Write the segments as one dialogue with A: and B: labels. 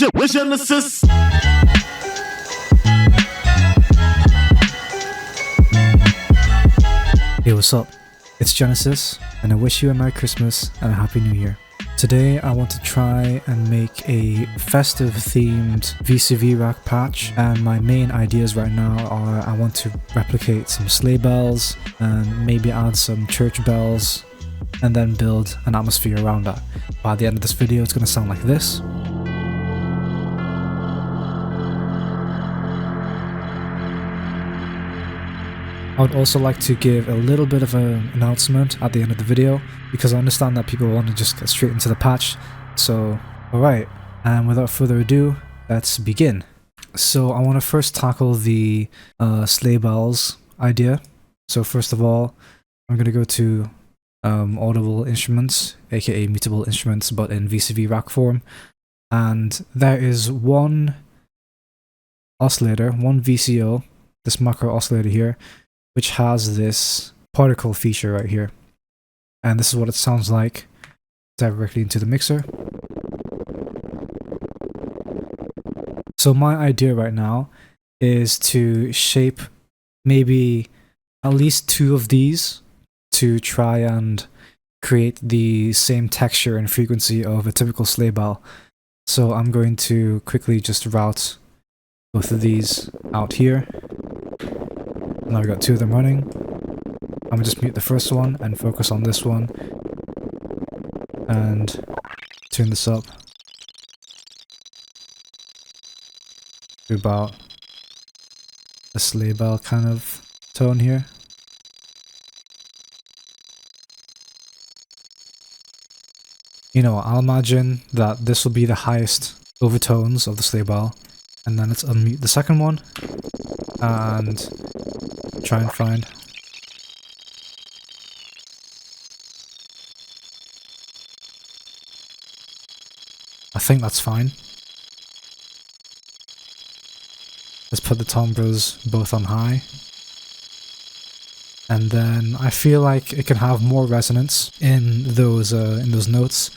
A: Genesis.
B: Hey, what's up? It's Genesis, and I wish you a Merry Christmas and a Happy New Year. Today I want to try and make a festive themed VCV Rack patch, and my main ideas right now are I want to replicate some sleigh bells and maybe add some church bells and then build an atmosphere around that. By the end of this video it's going to sound like this. I would also like to give a little bit of an announcement at the end of the video, because I understand that people want to just get straight into the patch. So, alright, and without further ado, let's begin. So I want to first tackle the sleigh bells idea. So first of all, I'm going to go to audible instruments, aka mutable instruments, but in VCV Rack form. And there is one oscillator, one VCO, this macro oscillator here, which has this particle feature right here. And this is what it sounds like directly into the mixer. So my idea right now is to shape maybe at least 2 of these to try and create the same texture and frequency of a typical sleigh bell. So I'm going to quickly just route both of these out here. Now we've got 2 of them running. I'm gonna just mute the first one and focus on this one and turn this up to about a sleigh bell kind of tone here. You know, I'll imagine that this will be the highest overtones of the sleigh bell, and then let's unmute the second one and try and find. I think that's fine. Let's put the timbres both on high. And then I feel like it can have more resonance in those notes.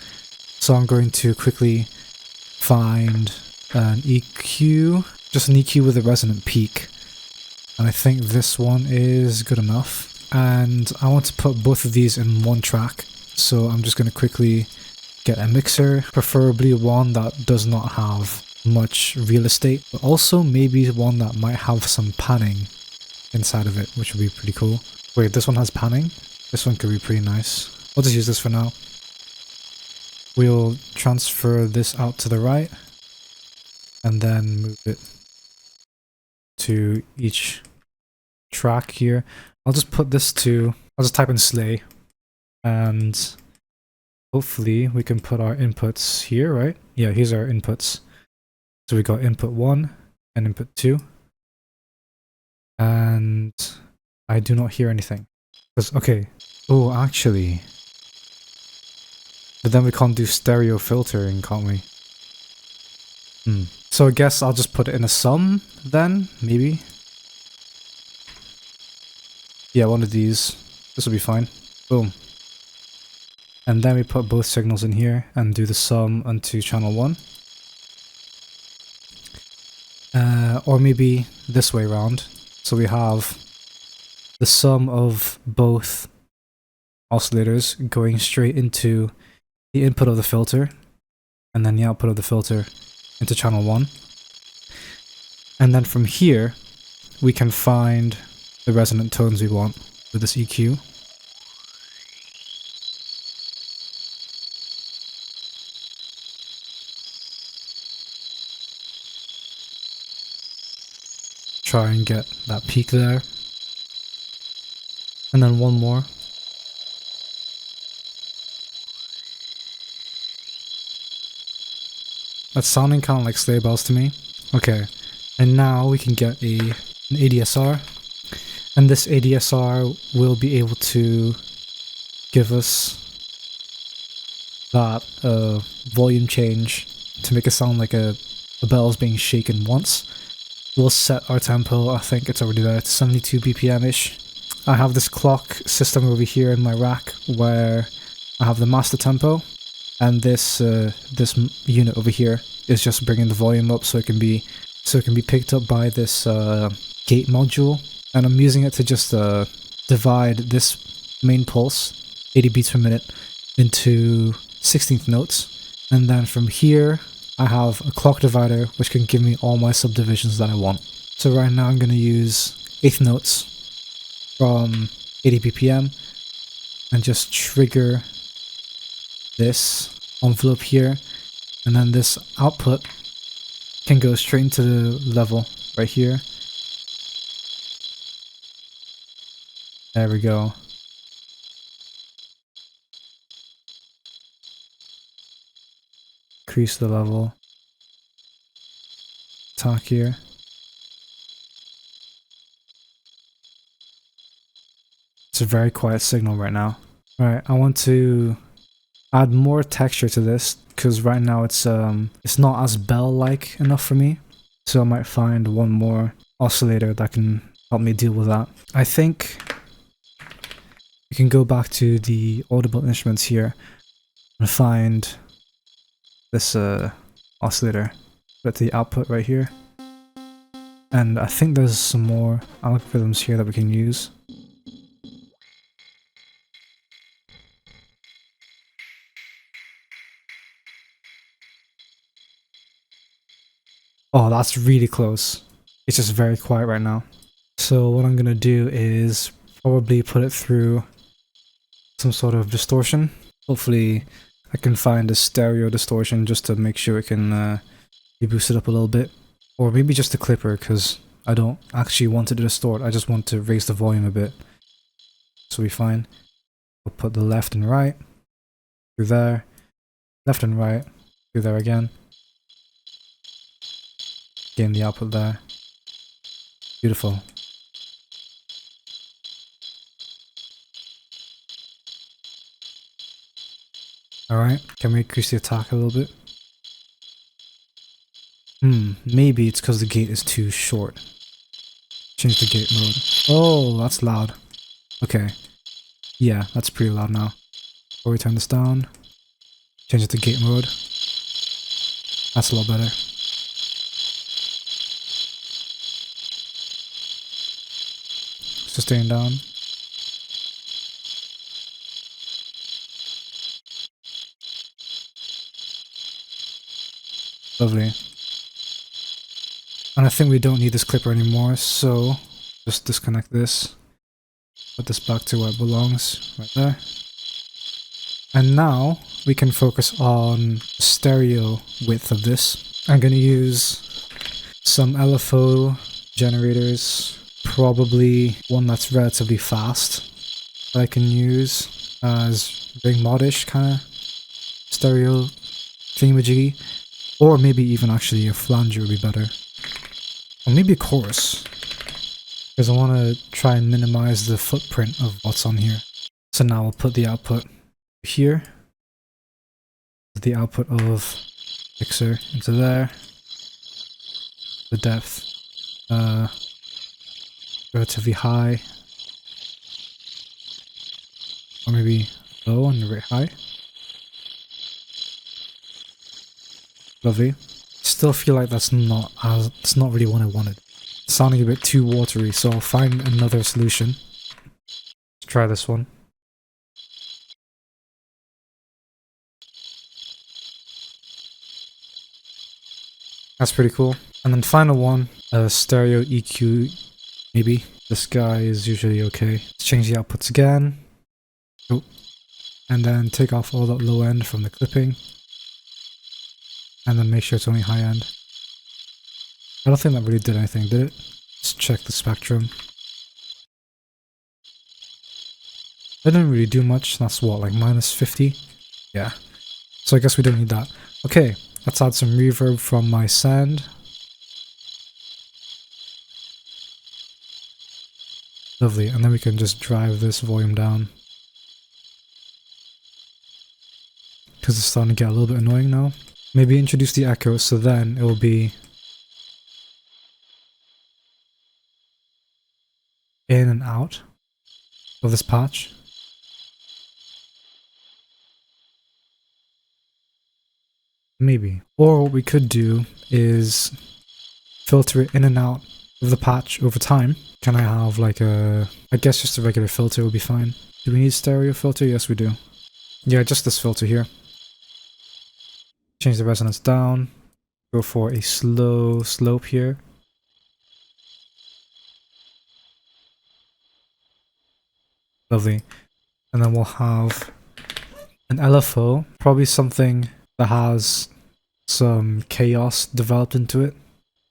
B: So I'm going to quickly find an EQ, just an EQ with a resonant peak. And I think this one is good enough. And I want to put both of these in one track. So I'm just going to quickly get a mixer, preferably one that does not have much real estate, but also maybe one that might have some panning inside of it, which would be pretty cool. Wait, this one has panning? This one could be pretty nice. I'll just use this for now. We'll transfer this out to the right and then move it to each track here. I'll just put this to, I'll just type in sleigh, and hopefully we can put our inputs here, right? Yeah, here's our inputs. So we got input 1 and input 2. And I do not hear anything. Okay. Oh, actually. But then we can't do stereo filtering, can't we? So I guess I'll just put it in a sum then, maybe. Yeah, one of these. This will be fine. Boom. And then we put both signals in here and do the sum onto channel 1. Or maybe this way around. So we have the sum of both oscillators going straight into the input of the filter, and then the output of the filter into channel 1. And then from here, we can find the resonant tones we want with this EQ. Try and get that peak there. And then one more. That's sounding kind of like sleigh bells to me. Okay, and now we can get an ADSR. And this ADSR will be able to give us that volume change to make it sound like a bell is being shaken once. We'll set our tempo, I think it's already there, to 72 BPM-ish. I have this clock system over here in my rack where I have the master tempo and this unit over here is just bringing the volume up so it can be picked up by this gate module, and I'm using it to just divide this main pulse, 80 beats per minute, into 16th notes, and then from here I have a clock divider which can give me all my subdivisions that I want. So right now I'm going to use 8th notes from 80 BPM and just trigger this envelope here, and then this output can go straight into the level right here. There we go. Increase the level. Talk here. It's a very quiet signal right now. Alright, I want to add more texture to this because right now it's not as bell-like enough for me. So I might find one more oscillator that can help me deal with that. I think we can go back to the audible instruments here and find this oscillator. Put the output right here. And I think there's some more algorithms here that we can use. Oh, that's really close. It's just very quiet right now. So what I'm gonna do is probably put it through some sort of distortion. Hopefully I can find a stereo distortion just to make sure it can be boosted up a little bit. Or maybe just a clipper, because I don't actually want it to distort, I just want to raise the volume a bit. So we're fine. We'll put the left and right through there, left and right through there again. Gain the output there. Beautiful. Alright, can we increase the attack a little bit? Maybe it's because the gate is too short. Change the gate mode. Oh, that's loud. Okay. Yeah, that's pretty loud now. Before we turn this down, change it to gate mode. That's a lot better. Sustain down. Lovely. And I think we don't need this clipper anymore, so just disconnect this. Put this back to where it belongs, right there. And now we can focus on the stereo width of this. I'm going to use some LFO generators, probably one that's relatively fast that I can use as ring modish kind of stereo thingamajiggy, or maybe even actually a flanger would be better, or maybe a chorus, because I want to try and minimize the footprint of what's on here. So now we'll put the output here, the output of mixer into there, the depth relatively high, or maybe low and very high. Lovely. Still feel like it's not really what I wanted. It's sounding a bit too watery, so I'll find another solution. Let's try this one. That's pretty cool. And then final one, a stereo EQ, maybe. This guy is usually okay. Let's change the outputs again. Oh. And then take off all that low end from the clipping. And then make sure it's only high end. I don't think that really did anything, did it? Let's check the spectrum. That didn't really do much. That's what, like -50? Yeah. So I guess we don't need that. Okay, let's add some reverb from my sand. Lovely, and then we can just drive this volume down. Because it's starting to get a little bit annoying now. Maybe introduce the echo, so then it will be in and out of this patch. Maybe. Or what we could do is filter it in and out of the patch over time. Can I have like I guess just a regular filter would be fine. Do we need stereo filter? Yes, we do. Yeah, just this filter here. Change the resonance down. Go for a slow slope here. Lovely. And then we'll have an LFO, probably something that has some chaos developed into it.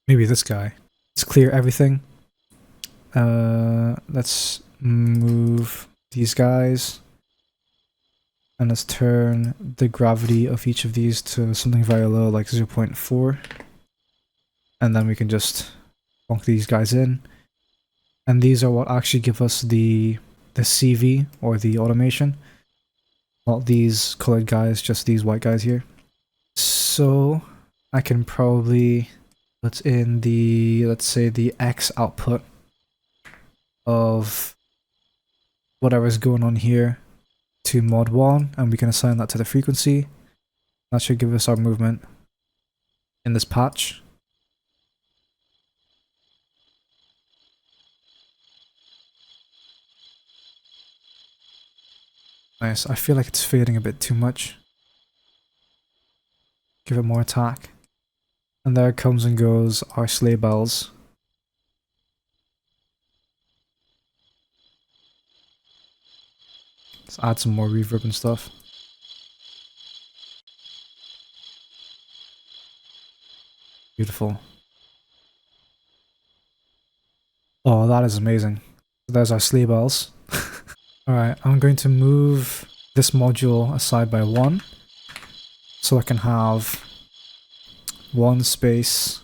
B: Maybe this guy. Let's clear everything. Let's move these guys. And let's turn the gravity of each of these to something very low, like 0.4. And then we can just plonk these guys in. And these are what actually give us the CV, or the automation. Not these colored guys, just these white guys here. So I can probably put in the, let's say, the X output of whatever's going on here to mod 1, and we can assign that to the frequency. That should give us our movement in this patch. Nice. I feel like it's fading a bit too much. Give it more attack. And there comes and goes our sleigh bells. Let's add some more reverb and stuff. Beautiful. Oh, that is amazing. There's our sleigh bells. Alright, I'm going to move this module aside by 1. So I can have one space,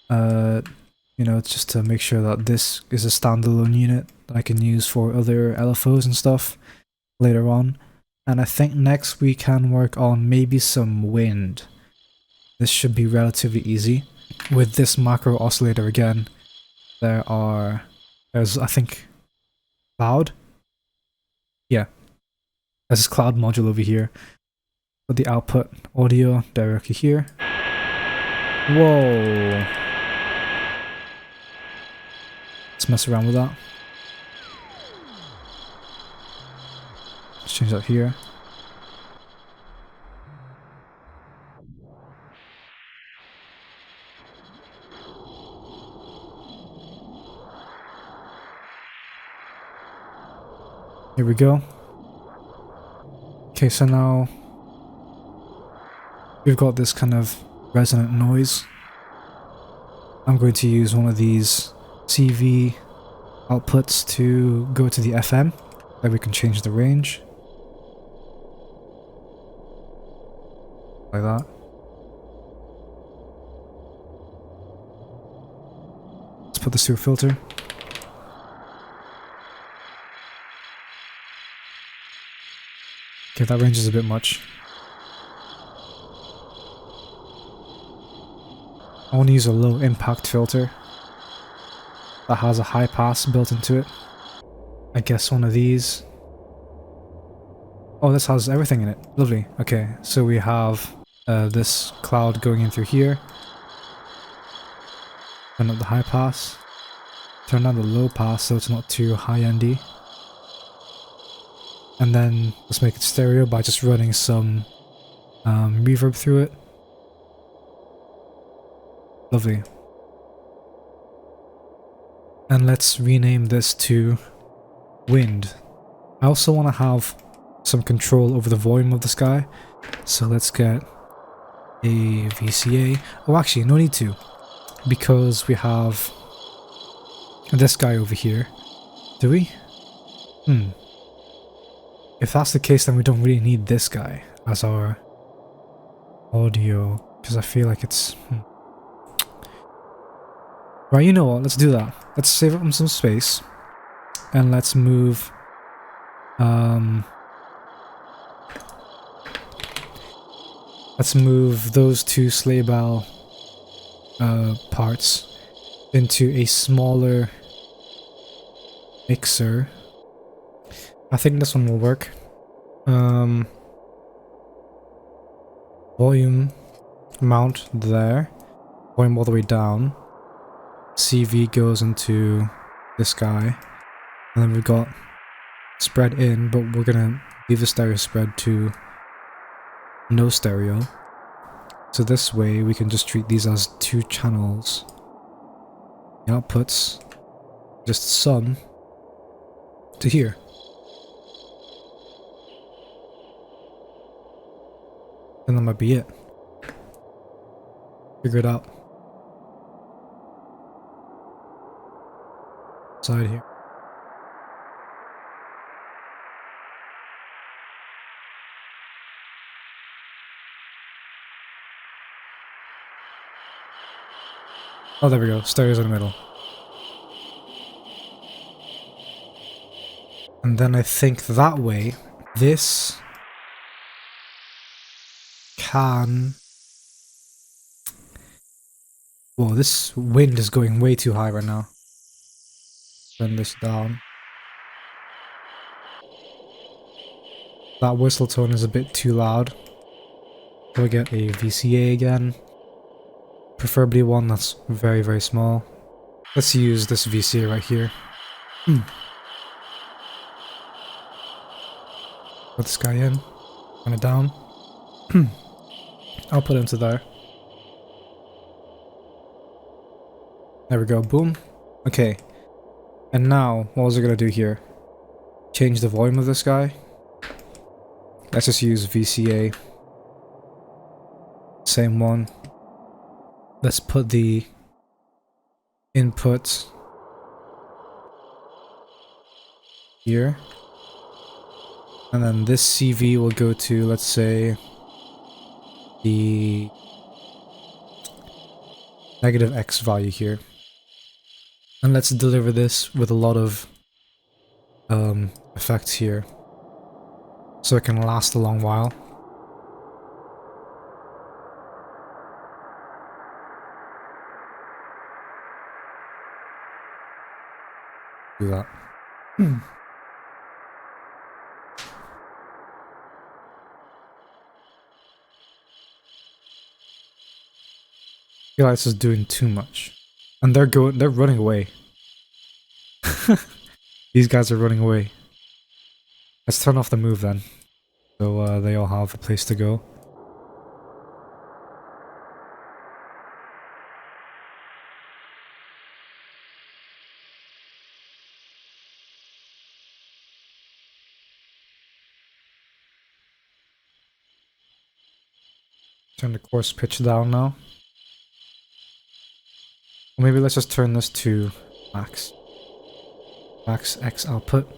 B: you know, just to make sure that this is a standalone unit that I can use for other LFOs and stuff later on. And I think next we can work on maybe some wind. This should be relatively easy. With this macro oscillator again, there's I think cloud. Yeah, there's this cloud module over here. Put the output audio directly here. Whoa. Let's mess around with that. Let's change that here. Here we go. Okay, so now we've got this kind of resonant noise. I'm going to use one of these CV outputs to go to the FM, then we can change the range. Like that. Let's put this through a filter. Okay, that range is a bit much. I want to use a low impact filter that has a high pass built into it. I guess one of these. Oh, this has everything in it. Lovely. Okay, so we have this cloud going in through here. Turn up the high pass. Turn down the low pass so it's not too high-endy. And then let's make it stereo by just running some reverb through it. Lovely. And let's rename this to wind. I also want to have some control over the volume of the sky. So let's get a VCA. Oh, actually, no need to. Because we have this guy over here. Do we? If that's the case, then we don't really need this guy as our audio, because I feel like it's... Right, you know what, let's do that. Let's save up some space, and let's move... let's move those two sleigh bell parts into a smaller mixer. I think this one will work. Well, volume mount there, volume all the way down. CV goes into this guy, and then we've got spread in, but we're gonna leave the stereo spread to no stereo. So this way we can just treat these as 2 channels. The outputs, just sum to here. And that might be it. Figure it out. Side here. Oh, there we go. Stereo's in the middle. And then I think that way, this can... Whoa, this wind is going way too high right now. Turn this down. That whistle tone is a bit too loud. So I get a VCA again. Preferably one that's very, very small. Let's use this VCA right here. Put this guy in. Turn it down. I'll put it into there. There we go. Boom. Okay. And now, what was I gonna do here? Change the volume of this guy. Let's just use VCA. Same one. Let's put the input here. And then this CV will go to, let's say, the negative X value here. And let's deliver this with a lot of effects here, so it can last a long while. Do that. I feel like this is doing too much. And they're running away. These guys are running away. Let's turn off the move then. So they all have a place to go. Turn the course pitch down now. Or maybe let's just turn this to max. Max X output.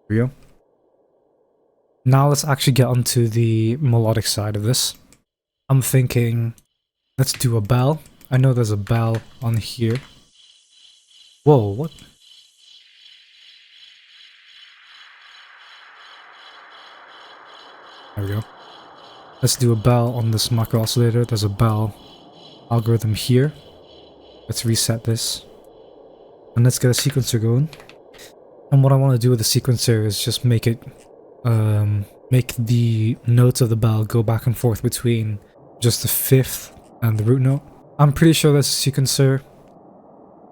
B: There we go. Now let's actually get onto the melodic side of this. I'm thinking, let's do a bell. I know there's a bell on here. Whoa, what? There we go. Let's do a bell on this macro oscillator. There's a bell algorithm here. Let's reset this. And let's get a sequencer going. And what I want to do with the sequencer is just make it, make the notes of the bell go back and forth between just the fifth and the root note. I'm pretty sure there's a sequencer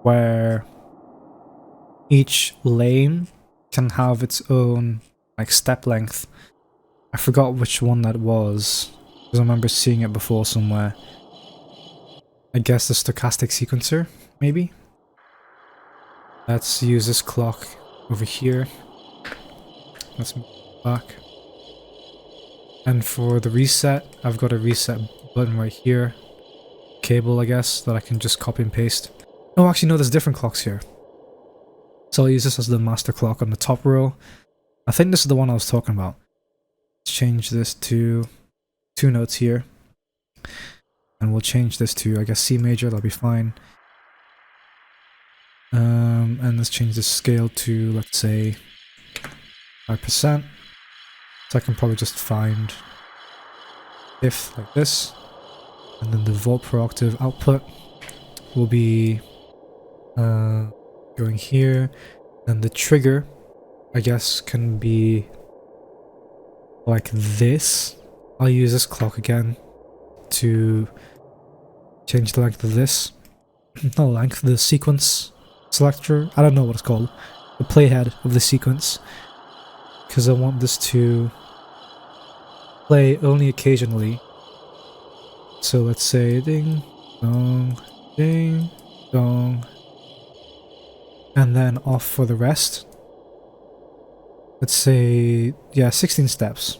B: where each lane can have its own like step length. I forgot which one that was, because I remember seeing it before somewhere. I guess the stochastic sequencer, maybe? Let's use this clock over here. Let's move back. And for the reset, I've got a reset button right here. Cable, I guess, that I can just copy and paste. Oh, actually no, there's different clocks here. So I'll use this as the master clock on the top row. I think this is the one I was talking about. Let's change this to 2 notes here. And we'll change this to, I guess, C major, that'll be fine. And let's change the scale to, let's say, 5%. So I can probably just find if like this. And then the volt per octave output will be going here. And the trigger, I guess, can be like this. I'll use this clock again to change the length of this. Not length, the sequence selector. I don't know what it's called. The playhead of the sequence. Because I want this to play only occasionally. So let's say ding, dong, ding, dong. And then off for the rest. Let's say, yeah, 16 steps.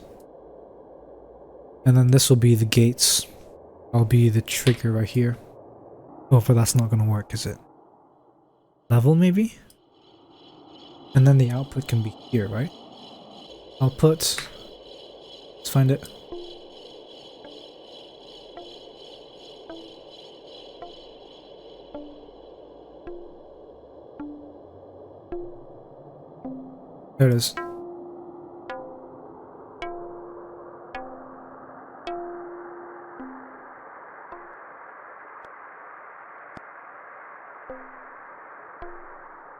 B: And then this will be the gates. I'll be the trigger right here. Oh, but that's not gonna work, is it? Level, maybe? And then the output can be here, right? Output. Let's find it. There it is.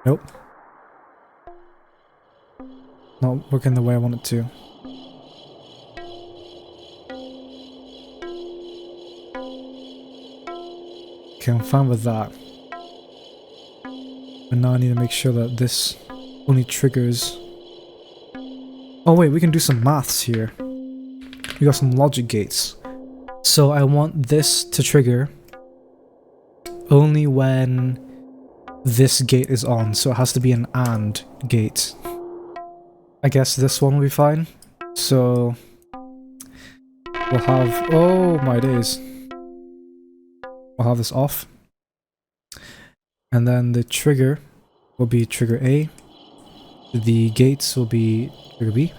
B: Nope. Not working the way I want it to. Okay, I'm fine with that. But now I need to make sure that this only triggers... Oh wait, we can do some maths here. We got some logic gates. So I want this to trigger only when this gate is on, so it has to be an AND gate. I guess this one will be fine. So we'll have... Oh my days. We'll have this off. And then the trigger will be trigger A. The gates will be trigger B.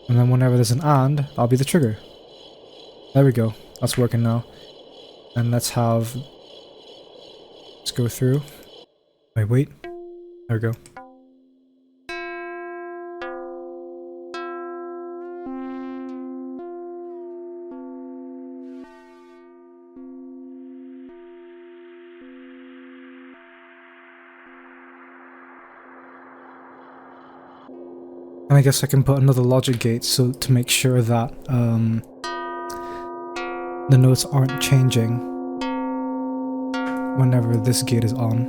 B: And then whenever there's an AND, that'll be the trigger. There we go. That's working now. And let's have... Let's go through. Wait. There we go. And I guess I can put another logic gate so to make sure that the notes aren't changing whenever this gate is on.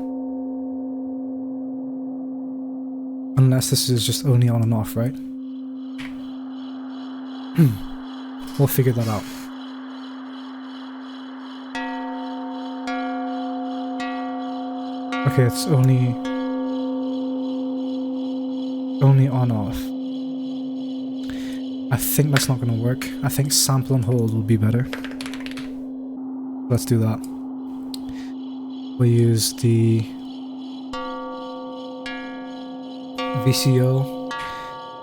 B: Unless this is just only on and off, right? We'll figure that out. Okay, it's only on off. I think that's not gonna work. I think sample and hold will be better. Let's do that. We'll use the VCO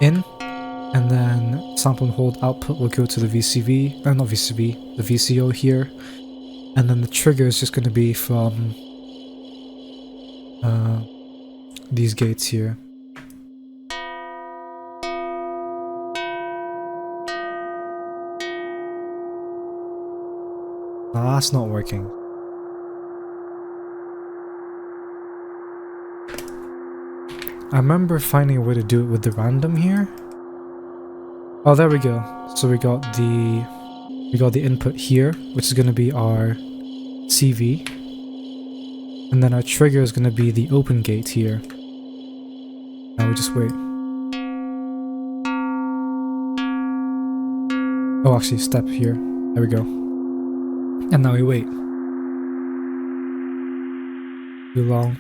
B: in, and then sample and hold output will go to the VCV, not VCV, the VCO here, and then the trigger is just gonna be from these gates here. That's not working. I remember finding a way to do it with the random here. Oh, there we go. So we got the input here, which is going to be our CV. And then our trigger is going to be the open gate here. Now we just wait. Oh, actually, step here. There we go. And now we wait. Too long.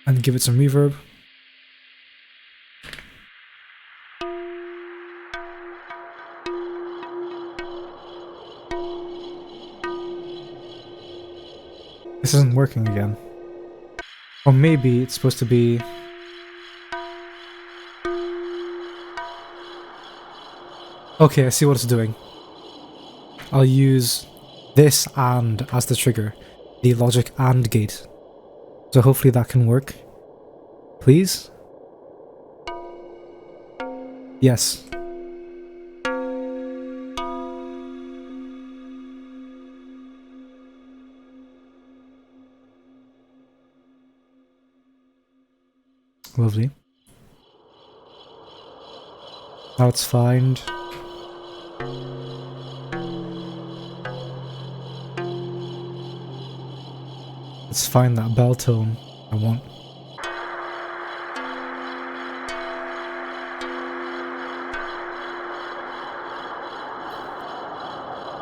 B: And give it some reverb. This isn't working again. Or maybe it's supposed to be... Okay, I see what it's doing. I'll use this AND as the trigger. The logic AND gate. So hopefully that can work. Please? Yes. Lovely. Now let's find... Let's find that bell tone I want.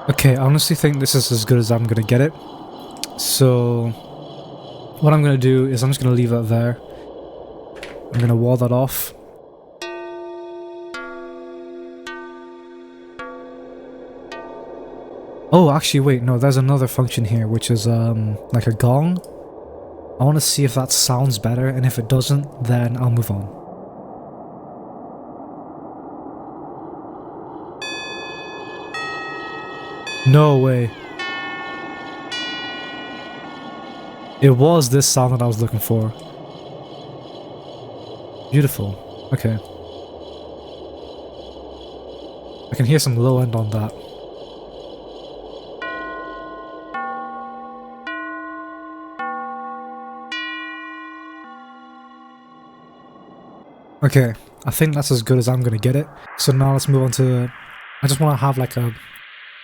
B: Okay, I honestly think this is as good as I'm gonna get it. So what I'm gonna do is I'm just gonna leave that there. I'm gonna wall that off. Oh, actually, wait, no, there's another function here, which is, like a gong. I want to see if that sounds better, and if it doesn't, then I'll move on. No way. It was this sound that I was looking for. Beautiful. Okay. I can hear some low end on that. Okay, I think that's as good as I'm gonna get it. So now let's move on to... I just want to have like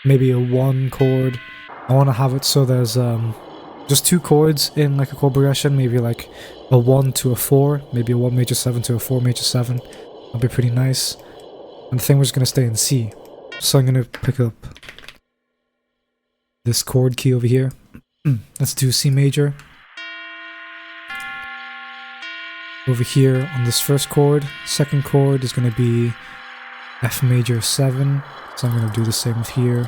B: maybe a 1 chord. I want to have it so there's just 2 chords in like a chord progression, maybe like a 1 to a 4, maybe a 1 major 7 to a 4 major 7. That'll be pretty nice. And the thing we're just gonna stay in C. So I'm gonna pick up this chord key over here. Let's do C major. Over here on this first chord, second chord is going to be F major 7, so I'm going to do the same with here,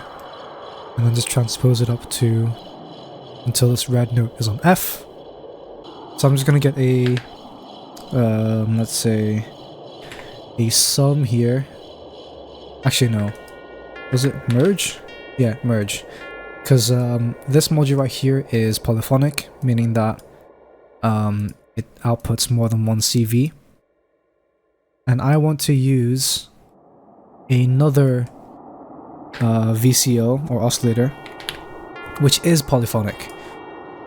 B: and then just transpose it up to until this red note is on F. So I'm just going to get a let's say a sum here. Actually no, was it merge? Yeah, merge, because this module right here is polyphonic, meaning that it outputs more than 1 CV, and I want to use another VCO or oscillator which is polyphonic,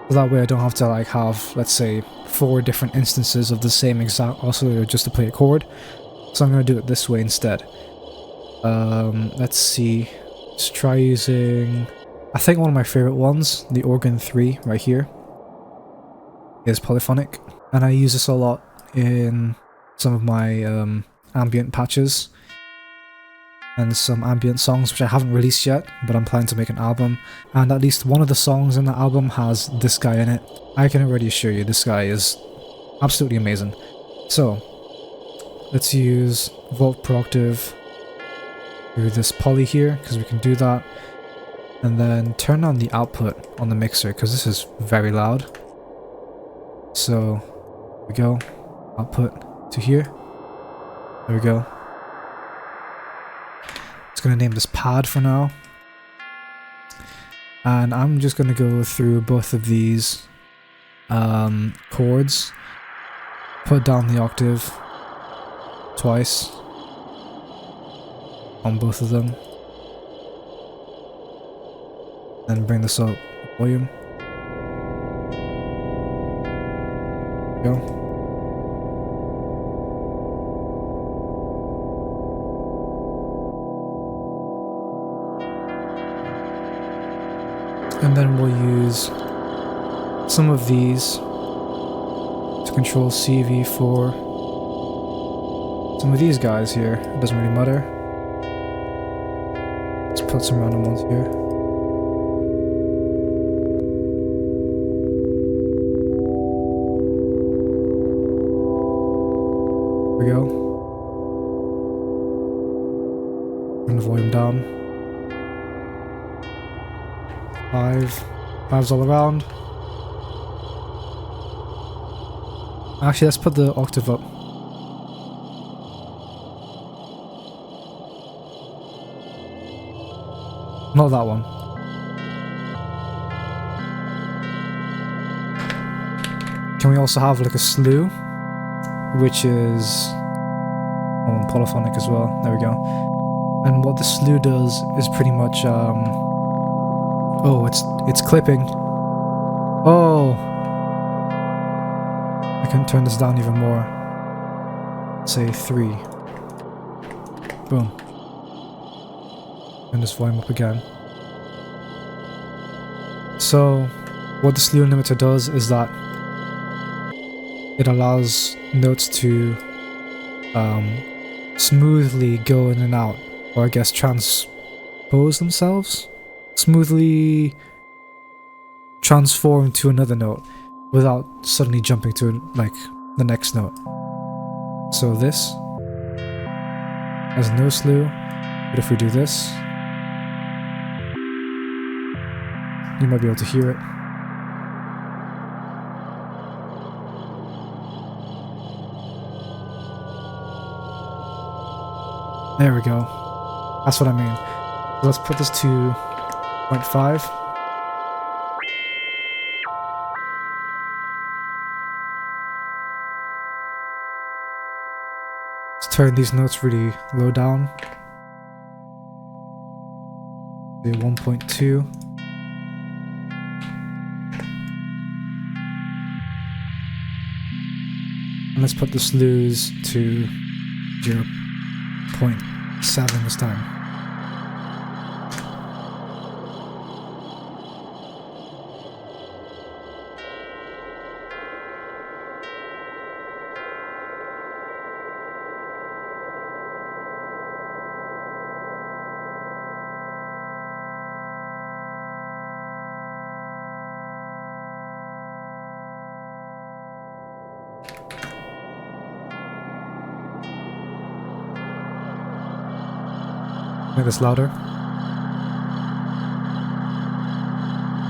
B: so that way I don't have to like have, let's say, 4 different instances of the same exact oscillator just to play a chord. So I'm going to do it this way instead. Let's see, let's try using, I think one of my favorite ones, the organ 3 right here, is polyphonic. And I use this a lot in some of my ambient patches and some ambient songs which I haven't released yet, but I'm planning to make an album, and at least one of the songs in the album has this guy in it. I can already assure you this guy is absolutely amazing. So let's use volt per octave through this poly here, because we can do that, and then turn on the output on the mixer because this is very loud. So we go, output to here, there we go. It's gonna name this pad for now, and I'm just gonna go through both of these chords, put down the octave twice on both of them, then bring this up volume. Go. And then we'll use some of these to control CV4. Some of these guys here, it doesn't really matter. Let's put some random ones here. There we go. Bring the volume down. 5s all around. Actually, let's put the octave up. Not that one. Can we also have like a slew, which is polyphonic as well? There we go. And what the slew does is pretty much oh, it's clipping. Oh, I can turn this down even more. say 3. Boom. And this volume up again. So what the slew limiter does is that it allows notes to smoothly go in and out, or I guess transpose themselves, smoothly transform to another note without suddenly jumping to like the next note. So this has no slew, but if we do this, you might be able to hear it. There we go. That's what I mean. So let's put this to 0.5. Let's turn these notes really low down. Do 1.2. And let's put the slews to 0.7 this time. Make this louder.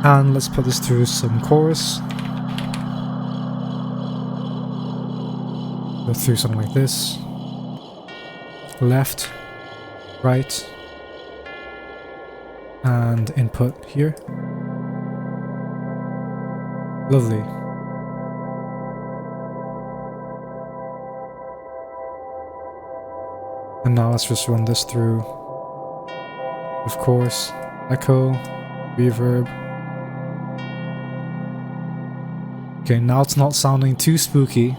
B: And let's put this through some chorus. Go through something like this. Left, right, and input here. Lovely. And now let's just run this through. Of course, echo, reverb. Okay, now it's not sounding too spooky.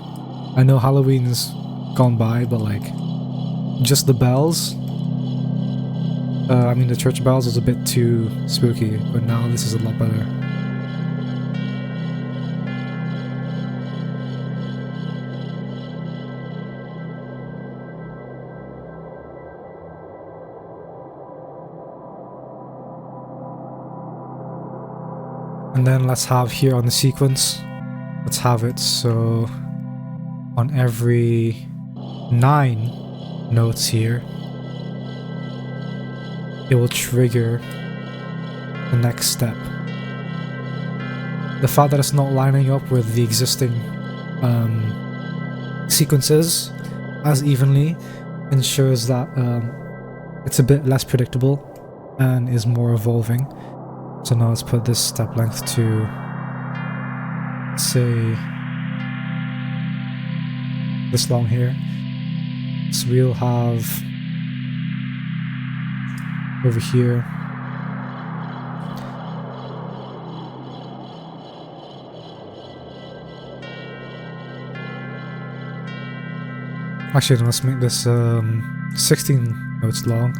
B: I know Halloween's gone by, but like, just the bells. I mean, the church bells was a bit too spooky, but now this is a lot better. And then let's have here on the sequence, let's have it so on every 9 notes here, it will trigger the next step. The fact that it's not lining up with the existing sequences as evenly ensures that it's a bit less predictable and is more evolving. So now let's put this step length to, say, this long here. So we'll have over here actually, let's make this 16 notes long,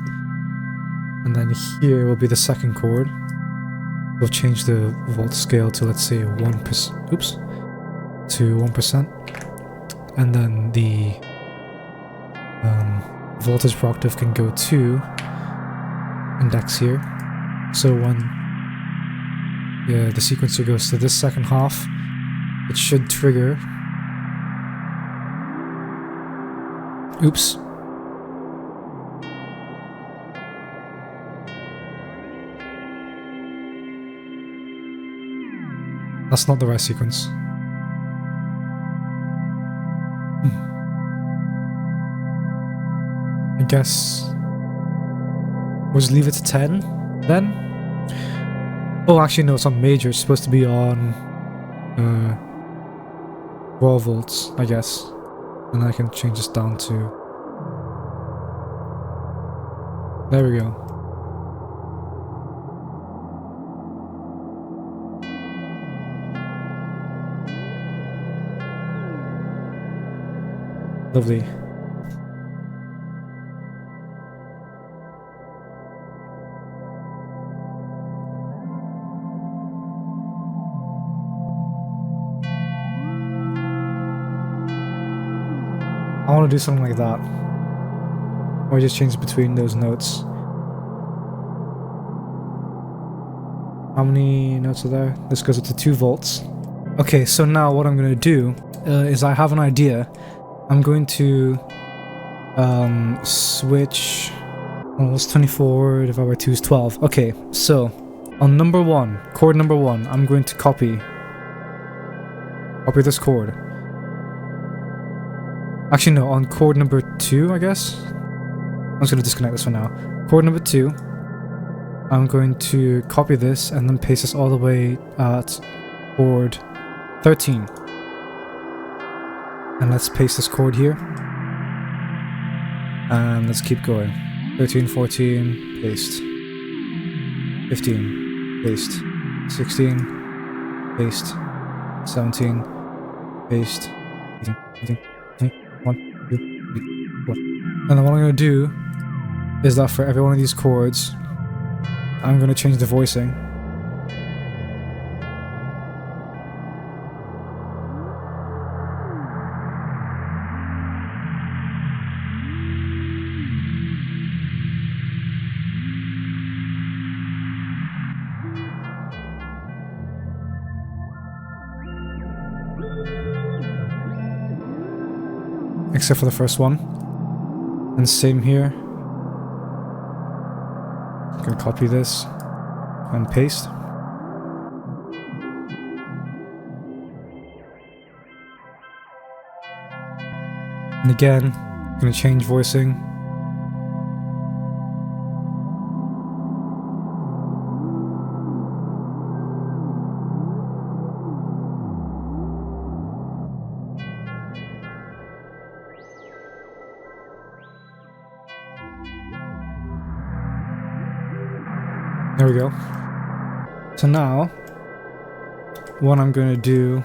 B: and then here will be the second chord. We'll change the volt scale to, let's say, 1%. Oops, to 1%, and then the voltage per octave can go to index here. So when the sequencer goes to this second half, it should trigger. Oops. That's not the right sequence. I guess we'll just leave it to 10 then. Oh, actually no, it's on major. It's supposed to be on raw volts, I guess. And I can change this down to, there we go. Lovely. I want to do something like that. Or just change between those notes. How many notes are there? This goes up to 2 volts. Okay, so now what I'm going to do is I have an idea. I'm going to switch. Well, it's 24 divided by 2 is 12. Okay, so on number 1, chord number 1, I'm going to copy this chord. Actually, no, on chord number 2, I guess. I'm just going to disconnect this for now. Chord number 2, I'm going to copy this and then paste this all the way at chord 13. And let's paste this chord here. And let's keep going. 13, 14, paste. 15, paste. 16, paste. 17, paste. 18, 1, 2, 3, 4. And then what I'm going to do is that for every one of these chords, I'm going to change the voicing. Except for the first one. And same here. I'm gonna copy this and paste. And again, I'm gonna change voicing. There we go. So now, what I'm going to do,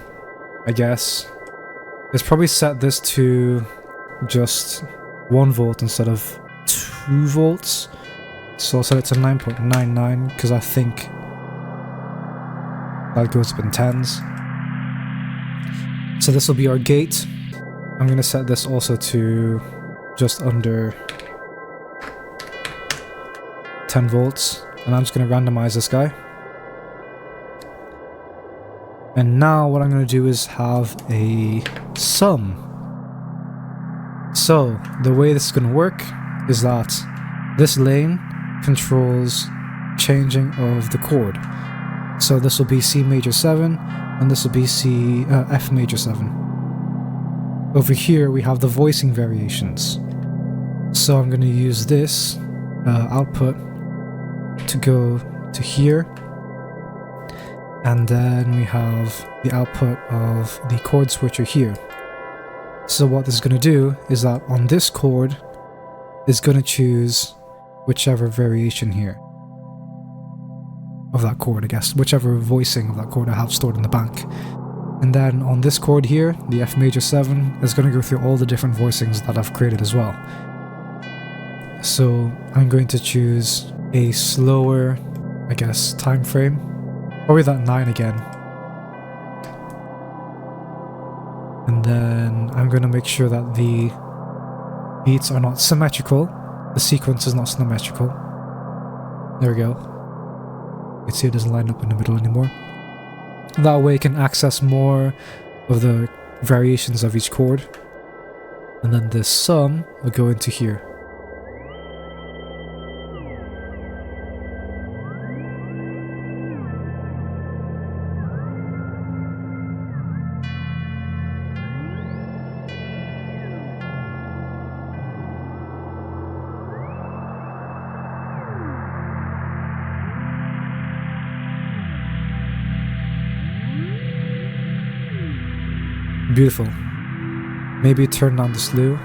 B: I guess, is probably set this to just 1 volt instead of 2 volts. So I'll set it to 9.99 because I think that goes up in tens. So this will be our gate. I'm going to set this also to just under 10 volts. And I'm just going to randomize this guy. And now what I'm going to do is have a sum. So the way this is going to work is that this lane controls changing of the chord. So this will be C major 7 and this will be F major 7. Over here we have the voicing variations. So I'm going to use this output to go to here, and then we have the output of the chord switcher here. So what this is going to do is that on this chord is going to choose whichever variation here of that chord, I guess, whichever voicing of that chord I have stored in the bank. And then on this chord here, the F major 7 is going to go through all the different voicings that I've created as well. So I'm going to choose a slower, I guess, time frame. Probably that 9 again. And then I'm going to make sure that the beats are not symmetrical. The sequence is not symmetrical. There we go. You can see it doesn't line up in the middle anymore. That way I can access more of the variations of each chord. And then this sum will go into here. Beautiful. Maybe turn down the slew.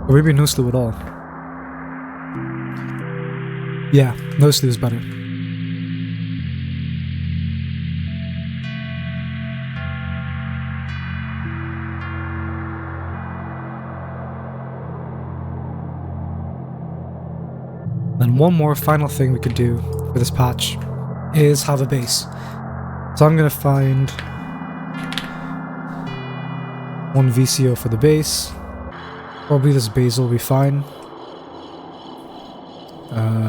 B: Or maybe no slew at all. Yeah, no sleigh is better. And one more final thing we could do for this patch is have a bass. So I'm gonna find one VCO for the bass. Probably this bass will be fine.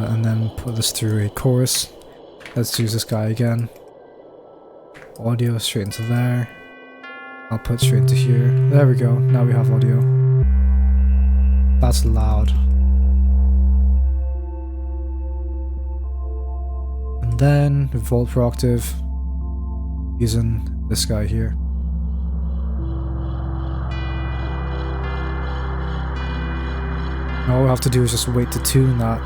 B: And then put this through a chorus. Let's use this guy again. Audio straight into there. I'll put straight into here. There we go. Now we have audio. That's loud. And then volt per octave using this guy here. All we have to do is just wait to tune that.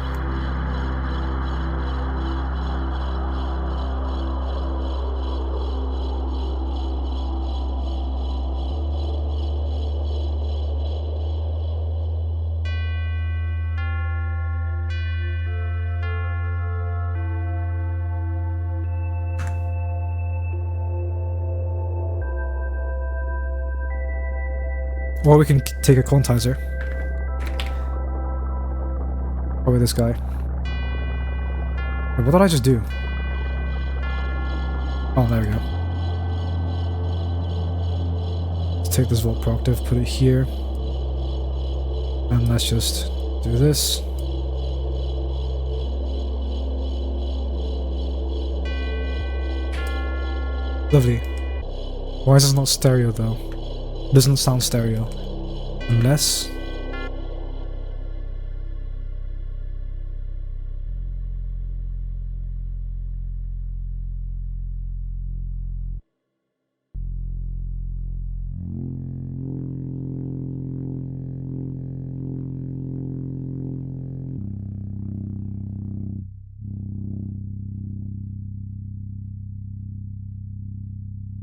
B: Or we can take a quantizer. Probably this guy. Wait, what did I just do? Oh, there we go. Let's take this volt per octave, put it here. And let's just do this. Lovely. Why is this not stereo though? It doesn't sound stereo. Unless...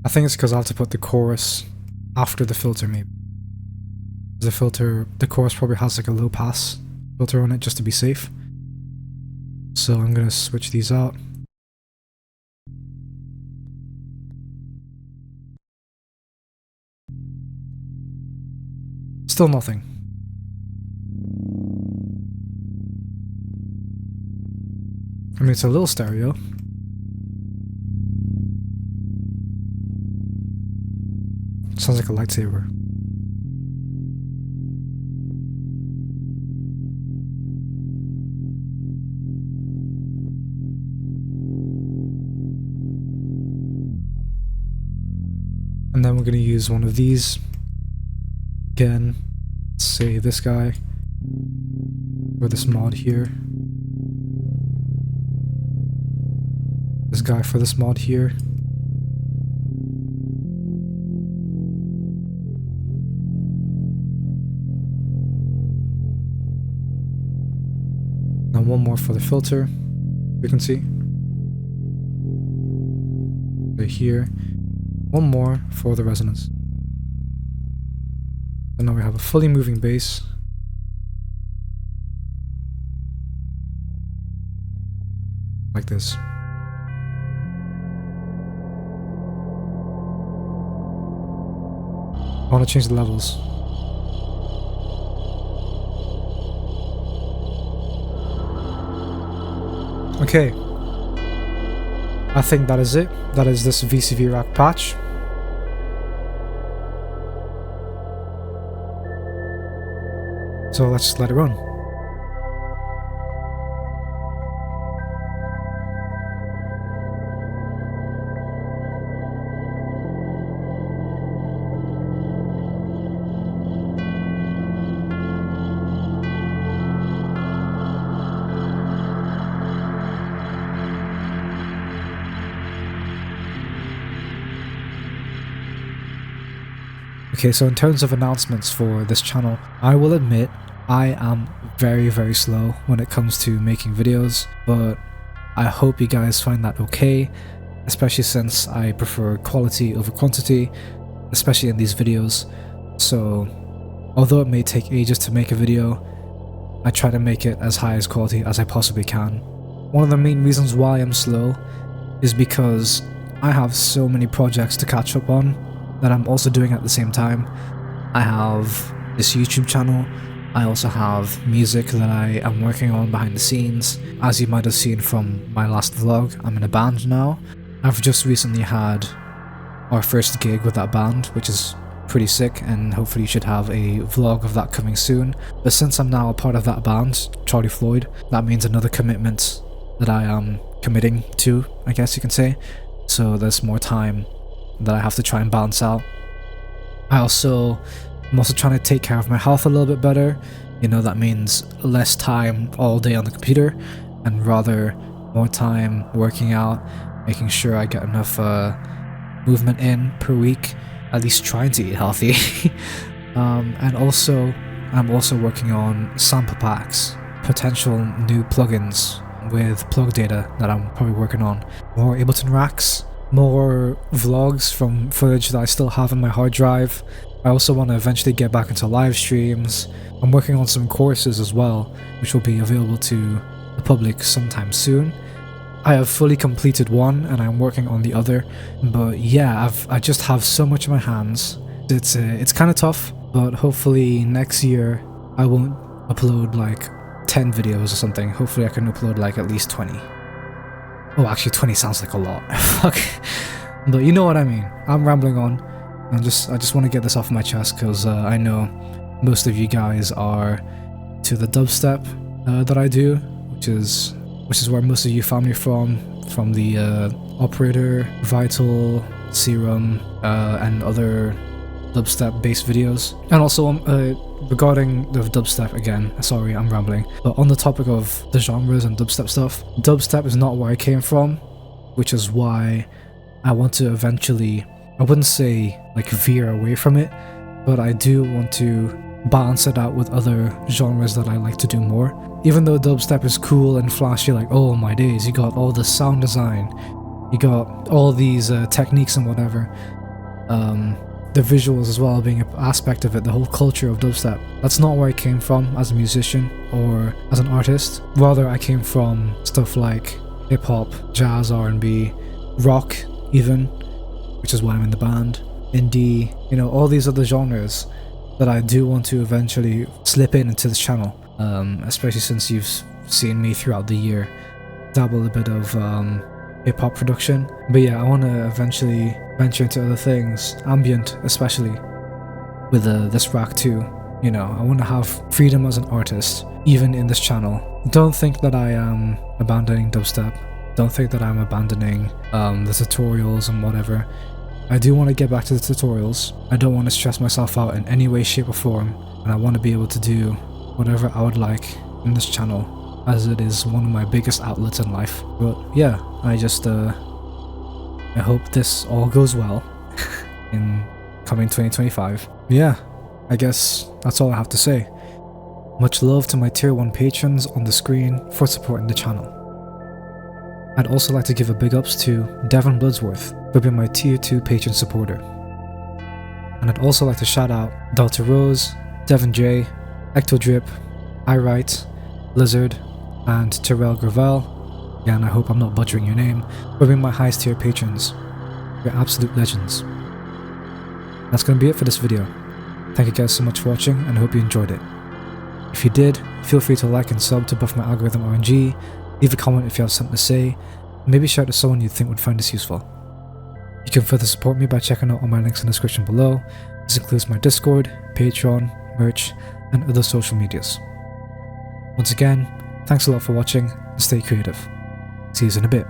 B: I think it's because I have to put the chorus after the filter maybe. The chorus probably has like a low pass filter on it just to be safe. So I'm gonna switch these out. Still nothing. I mean, it's a little stereo. Sounds like a lightsaber. And then we're going to use one of these. Again, say this guy. Or this mod here. This guy for this mod here. And one more for the filter, you can see. Right here. One more for the resonance. And now we have a fully moving bass. Like this. I want to change the levels. Okay. I think that is it. That is this VCV Rack patch. So let's just let it run. Okay, so in terms of announcements for this channel, I will admit I am very slow when it comes to making videos, but I hope you guys find that okay, especially since I prefer quality over quantity, especially in these videos. So although it may take ages to make a video, I try to make it as high as quality as I possibly can. one of the main reasons why I'm slow is because I have so many projects to catch up on that I'm also doing at the same time. I have this YouTube channel. I also have music that I am working on behind the scenes. As you might have seen from my last vlog, I'm in a band now. I've just recently had our first gig with that band, which is pretty sick, and hopefully you should have a vlog of that coming soon. But since I'm now a part of that band, Charlie Floyd, that means another commitment that I am committing to, I guess you can say. So there's more time that I have to try and balance out. I'm also trying to take care of my health a little bit better. You know, that means less time all day on the computer and rather more time working out, making sure I get enough movement in per week, at least trying to eat healthy. And also, I'm also working on sample packs, potential new plugins with plug data that I'm probably working on, more Ableton racks, more vlogs from footage that I still have on my hard drive. I also want to eventually get back into live streams. I'm working on some courses as well, which will be available to the public sometime soon. I have fully completed one and I'm working on the other, but yeah, I just have so much in my hands. It's kind of tough, but hopefully next year I won't upload like 10 videos or something. Hopefully I can upload like at least 20. Oh, actually 20 sounds like a lot. Fuck. But you know what I mean. I'm rambling on. I just want to get this off my chest because I know most of you guys are to the dubstep that I do, which is where most of you found me from the Operator, Vital, Serum, and other dubstep-based videos. And also regarding the dubstep again, sorry I'm rambling, but on the topic of the genres and dubstep stuff, dubstep is not where I came from, which is why I want to eventually, I wouldn't say like veer away from it, but I do want to balance it out with other genres that I like to do more. Even though dubstep is cool and flashy, like oh my days, you got all the sound design, you got all these techniques and whatever, the visuals as well being an aspect of it, the whole culture of dubstep. That's not where I came from as a musician or as an artist. Rather, I came from stuff like hip-hop, jazz, R&B, rock even, which is why I'm in the band, indie, you know, all these other genres that I do want to eventually slip into this channel, especially since you've seen me throughout the year dabble a bit of hip-hop production. But yeah, I want to eventually venture into other things, ambient especially, with this rack too. You know, I want to have freedom as an artist, even in this channel. Don't think that I am abandoning dubstep. Don't think that I'm abandoning the tutorials and whatever. I do want to get back to the tutorials. I don't want to stress myself out in any way, shape or form, and I want to be able to do whatever I would like in this channel, as it is one of my biggest outlets in life. But yeah, I hope this all goes well in coming 2025. Yeah, I guess that's all I have to say. Much love to my tier 1 patrons on the screen for supporting the channel. I'd also like to give a big ups to Devon Bloodsworth for being my tier 2 patron supporter. And I'd also like to shout out Delta Rose, Devon J, Ectodrip, iWrite, Lizard, and Terrell Gravel. Again, I hope I'm not butchering your name, for being my highest tier patrons. You're absolute legends. That's going to be it for this video. Thank you guys so much for watching, and I hope you enjoyed it. If you did, feel free to like and sub to buff my algorithm RNG, leave a comment if you have something to say, and maybe share it to someone you think would find this useful. You can further support me by checking out all my links in the description below. This includes my Discord, Patreon, merch, and other social medias. Once again, thanks a lot for watching, and stay creative. See you in a bit.